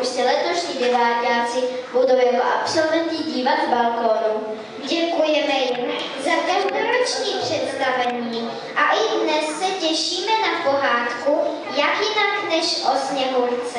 už se letošní deváťáci budou jako absolventi dívat z balkónu. Děkujeme jim za každoroční představení a i dnes se těšíme na pohádku, jak jinak než o Sněhurce.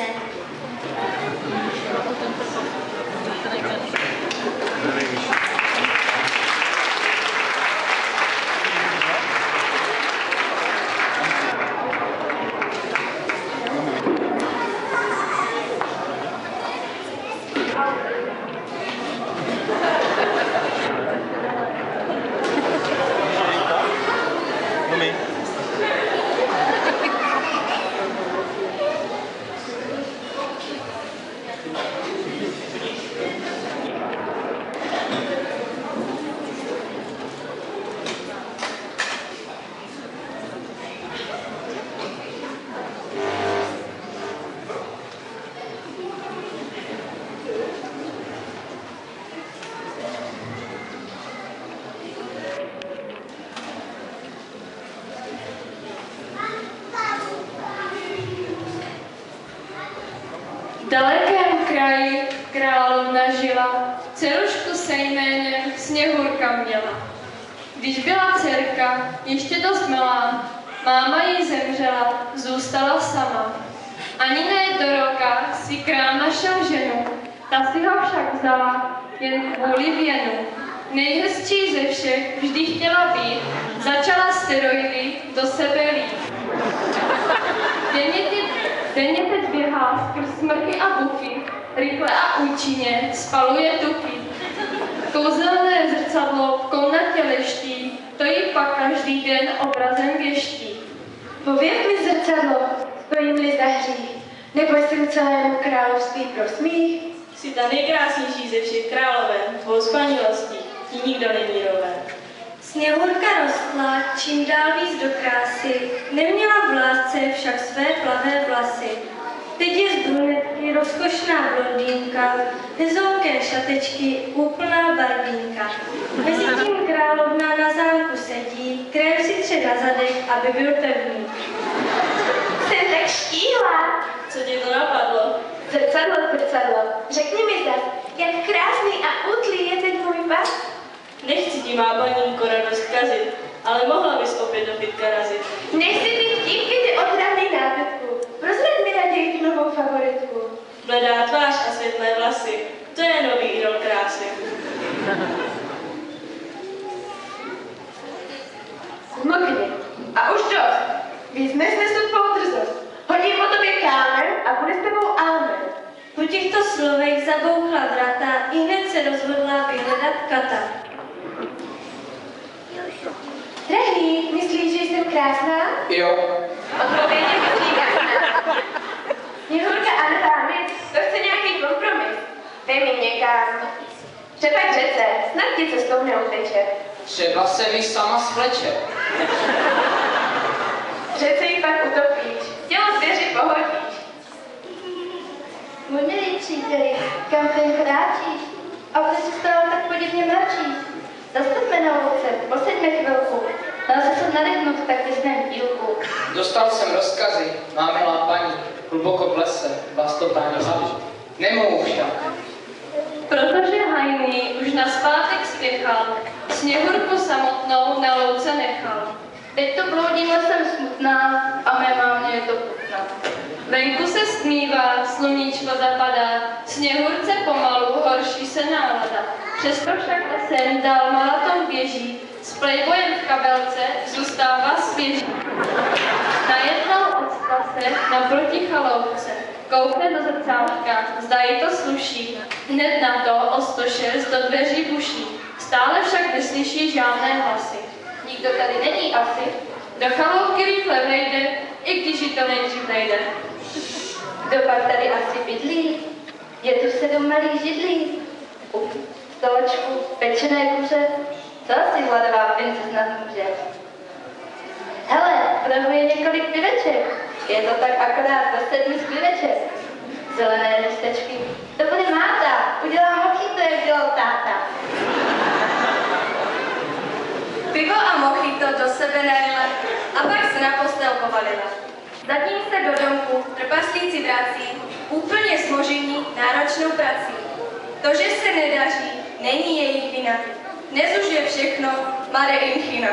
V dalekém kraji královna žila, dcerušku se jménem Sněhurka měla. Když byla dcerka ještě dost malá, máma jí zemřela, zůstala sama. Ani ne do roka si král našel ženu, ta si ho však vzala jen kvůli věnu. Nejhezčí ze všech vždy chtěla být, začala steroidy do sebe lít. Denně teď běhá skrz smrky a buky, rychle a účinně spaluje tuky. Kouzelné zrcadlo v komnatě leští, to jí pak každý den obrazem věští. Pověď mi zrcadlo, stojím-li za hřích, neboj jsem celému království pro smích. Jsi ta nejkrásnější ze všech královen, tvou spanilostí ti nikdo není roven. Sněhurka rostla čím dál víc do krásy, neměla v lásce však své plavé vlasy. Teď je z brunetky rozkošná blondýnka, hezonké šatečky, úplná barbínka. Mezitím královna na zámku sedí, krém si tře na zadek, aby byl pevný. Jsem tak štíhlá. Co tě to napadlo? Zrcadlo, zrcadlo, řekni mi zas, jak krásný a útlý je ten tvůj pas. Nechci ti, má panínko, radost kazit, ale mohla bys opět do fitka razit. Nechci být dívky ty otravný nábytku. Prozrať mi raději tu novou favoritku. Bledá tvář a světlé vlasy, to je nový idol krásy. Zmlkni. A už dost. Vyznes nesut tvou drzost. Hodím po tobě kámen a bude s tebou amen. Po těchto slovech zabouchla vrata, ihned se rozhodla vyhledat kata. Drahý, myslíš, že jsem krásná? Jo. Odpovědně myslí krásná. Sněhurka a dámy, to chce nějaký kompromis. Dej mi někam. Přepak řece, snad ti cestou neuteče. Třeba se mi sama spleče. Řece ji pak utopíš, tělo zvěři pohodíš. Můj milý příteli, kam ten kráčíš? A už se stalo tak podivně mladší. Zastavme na louce, poseďme chvilku. Dal se sem nadechnout v tak těsném dílku. Dostal jsem rozkazy, má milá paní, hluboko v lese, vás to pání zaví. Nemohu však. Protože hajný už naspátek spěchal, Sněhurku samotnou na louce nechal. Teď to bloudím lesem smutná a mé mámě je to chutná. Venku se stmívá, sluníčko zapadá, Sněhurce pomalu horší se nálada. Přesto však lesem dál maraton běží, s playboyem v kabelce zůstává svěží. Najednou ocitla se naproti chaloupce, koukne do zrcátka, zda jí to sluší. Hned na to o 106 do dveří buší, stále však neslyší žádné hlasy. Nikdo tady není asi. Do chaloupky rychle vejde, i když jí to nejdřív nejde. Kdo pak tady asi bydlí? Je tu 7 malých židlí. U stolečku pečené kuře. Co asi hladová princezna může? Hele, prahu je několik piveček. Je to tak akorát do 7 skliveček. Zelené listečky. To bude máta. Udělám mojito, jak dělal táta. Pivo a mojito do sebe nalila a pak se na postel povalila. Zatím se do domku trpaslíci vrací, úplně je smožení náročnou prací. To, že se nedaří, není jejich vina. Dnes už je všechno Made in China.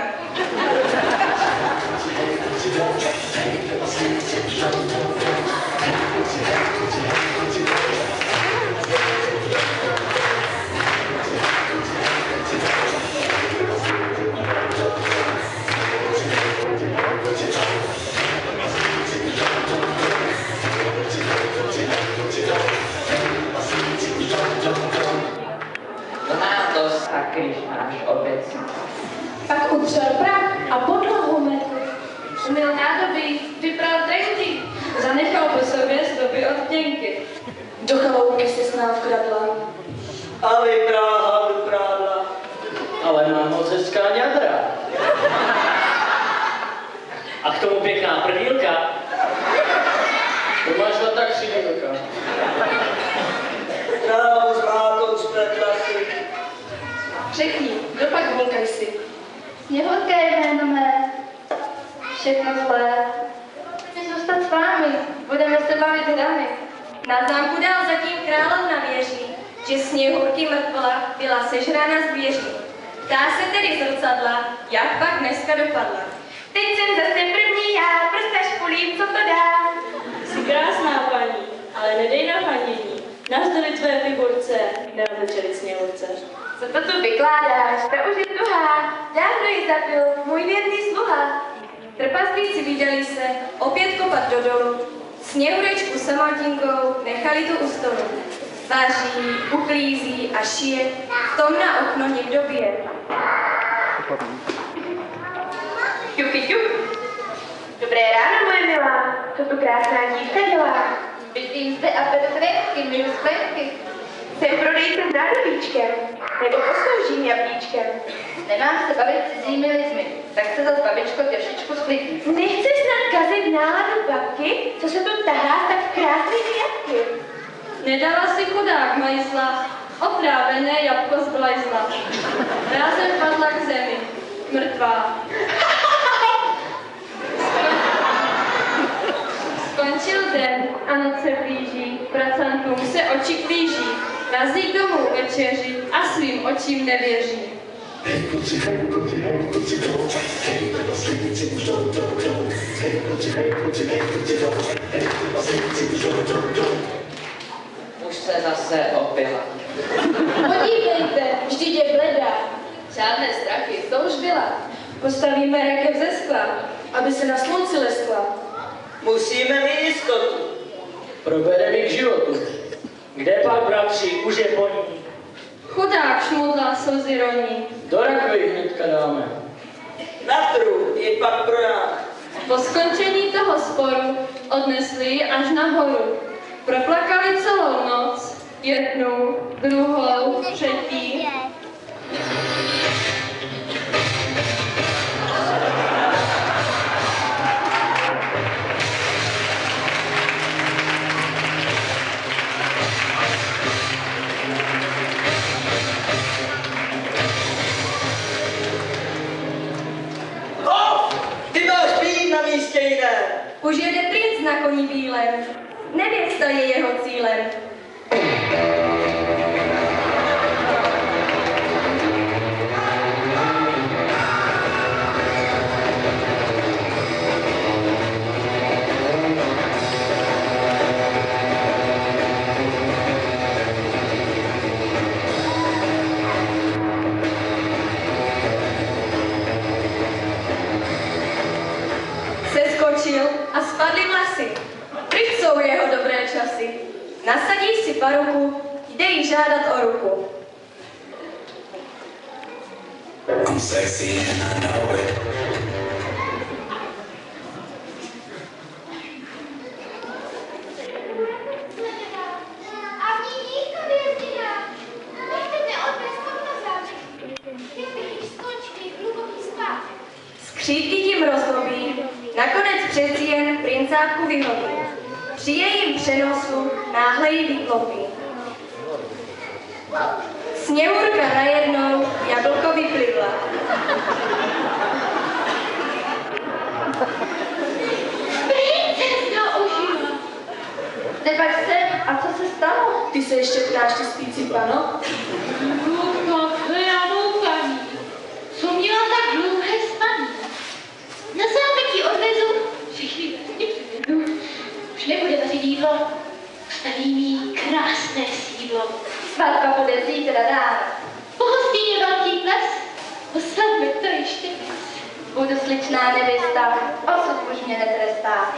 A když máš obec. Pak utřel prach a podlahu metl. Umyl nádoby, vypral trenky. Zanechal po sobě stopy od děnky. Do chaloupky se s nám vkradla. A vypráha do prádla. Ale mám moc hezká ňadra. A k tomu pěkná prdílka. To máš na tak křidílka. Trávu s mátou spletla si. Řekni, kdo pak volkaj si. Sněhurka je jméno mé. Všechno zlé. Chci zůstat s vámi. Budeme se bavit hrami. Na zámku dál zatím královna věří, že Sněhurky mrtvola byla sežrána zvěří. Ptá se tedy zrcadla, jak pak dneska dopadla. Teď jsem zase první já, prsta špulím, co to dá. Jsi krásná paní, ale nedej na fandění. Navzdory tvé figurce, neodečeli Sněhurce. Co to tu vykládáš? Ta už je tuhá. Dávno ji zabil můj věrný sluha. Trpaslíci vydali se opět kopat do dolu. Sněhurečku samotinkou nechali tu u stolu. Vaří, uklízí a šije, v tom na okno někdo bije. Ťuky, ťuk. Dobré ráno, moje milá. Co tu krásná dívka dělá? Bydlím zde a pedu krémky, miju sklenky. Jsem prodejcem nádobíčkem, nebo posloužím jablíčkem. Nemám se bavit s cizími lidmi, tak se zas, babičko, trošičku sklidni. Nechceš snad kazit náladu babky, co se tu tahá tak krásnými jabky? Nedala si chudák majzla, otrávené jabko zblajzla. Rázem padla k zemi, mrtvá. Skončil den a noc se blíží, pracantům se oči klíží, razí domů večeři a svým očím nevěří. Už se zase opila. Podívejte, vždyť je bledá. Žádné strachy, to už byla. Postavíme rakev ze skla, aby se na slunci leskla. Musíme mít jistotu. Probereme k životu. Kde pak, bratři, už je po ní? Chudák šmudla slzy roní. Do rakvy hnedka dáme. Na trhu je pak pro nás. Po skončení toho sporu odnesli ji až nahoru. Proplakali celou noc, jednu, druhou, třetí. Ty máš být na místě jiné. Už jede princ na koni bílém, nevěsta je jeho cílem. Seskočil a spadly vlasy. Pryč jsou jeho dobré časy. Nasadí si paruku, jde jí žádat o ruku. I'm sexy and I know it. Skřídky tím rozlobí, nakonec přeci jen princátku vyhodí. Při jejím přenosu náhle ji vyklopí. Sněhurka najednou jablko vyplivla. Princezno ožila. Jde pak sem a co Ty se ještě ptáš, ty spící pano? Paní, co měla tak dlouhé spaní? Na zámek ji odvezu, všichni mě přivedu. Už nebude vařit jídlo, staví mi krásné sídlo. Svatba bude zítra ráno. Po hostině velký ples, oslavme to ještě dnes. Budu sličná nevěsta, osud už mě netrestá.